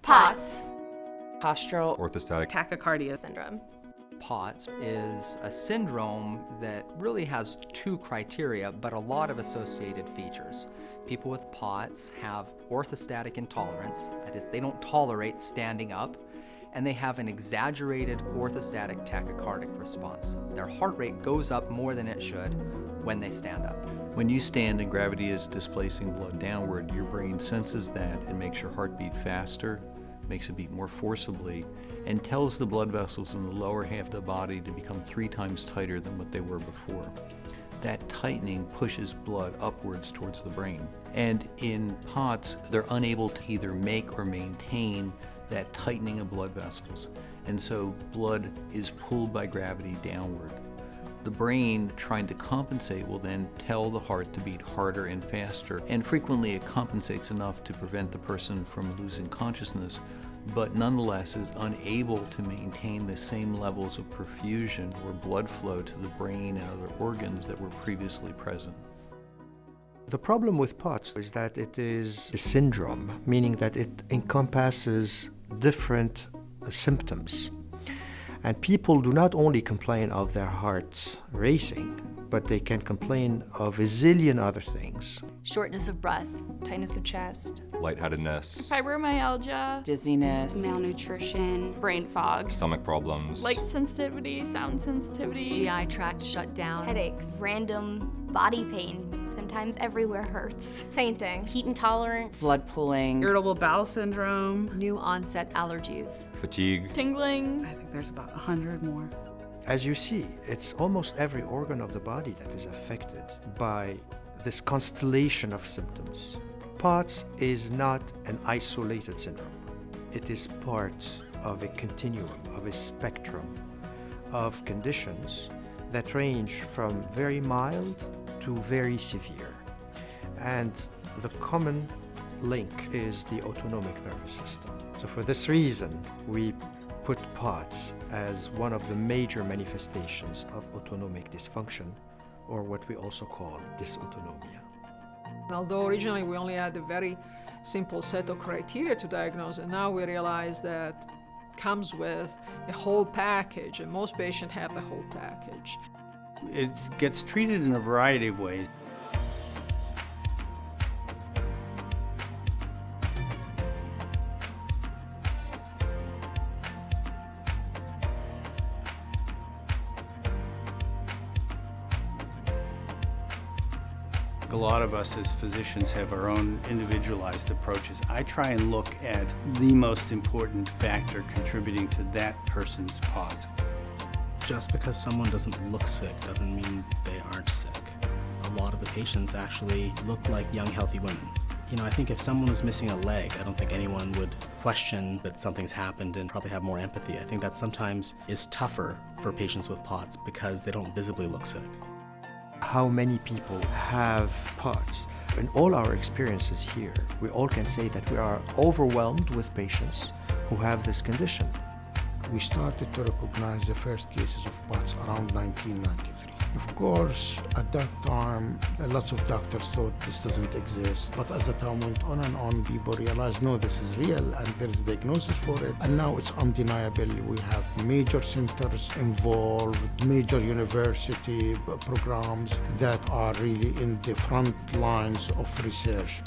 POTS. Postural Orthostatic Tachycardia syndrome. POTS is a syndrome that really has two criteria, but a lot of associated features. People with POTS have orthostatic intolerance, that is, they don't tolerate standing up, and they have an exaggerated orthostatic tachycardic response. Their heart rate goes up more than it should when they stand up. When you stand and gravity is displacing blood downward, your brain senses that and makes your heart beat faster, makes it beat more forcibly, and tells the blood vessels in the lower half of the body to become 3 times tighter than what they were before. That tightening pushes blood upwards towards the brain. And in POTS, they're unable to either make or maintain that tightening of blood vessels. And so blood is pulled by gravity downward. The brain, trying to compensate, will then tell the heart to beat harder and faster, and frequently it compensates enough to prevent the person from losing consciousness, but nonetheless is unable to maintain the same levels of perfusion or blood flow to the brain and other organs that were previously present. The problem with POTS is that it is a syndrome, meaning that it encompasses different symptoms. And people do not only complain of their heart racing, but they can complain of a zillion other things. Shortness of breath, tightness of chest, lightheadedness, Fibromyalgia, Dizziness, malnutrition, brain fog, stomach problems, light sensitivity, sound sensitivity, GI tract shutdown, headaches, random body pain. Sometimes everywhere hurts. Fainting, heat intolerance, blood pooling, irritable bowel syndrome, new onset allergies, fatigue, tingling. I think there's about 100 more. As you see, it's almost every organ of the body that is affected by this constellation of symptoms. POTS is not an isolated syndrome. It is part of a continuum, of a spectrum of conditions that range from very mild to very severe. And the common link is the autonomic nervous system. So for this reason, we put POTS as one of the major manifestations of autonomic dysfunction, or what we also call dysautonomia. Although originally we only had a very simple set of criteria to diagnose, and now we realize that comes with a whole package, and most patients have the whole package. It gets treated in a variety of ways. A lot of us as physicians have our own individualized approaches. I try and look at the most important factor contributing to that person's POTS. Just because someone doesn't look sick doesn't mean they aren't sick. A lot of the patients actually look like young, healthy women. You know, I think if someone was missing a leg, I don't think anyone would question that something's happened and probably have more empathy. I think that sometimes is tougher for patients with POTS because they don't visibly look sick. How many people have POTS? In all our experiences here, we all can say that we are overwhelmed with patients who have this condition. We started to recognize the first cases of POTS around 1993. Of course, at that time, lots of doctors thought this doesn't exist. But as the time went on and on, people realized, no, this is real, and there's a diagnosis for it. And now it's undeniable. We have major centers involved, major university programs that are really in the front lines of research.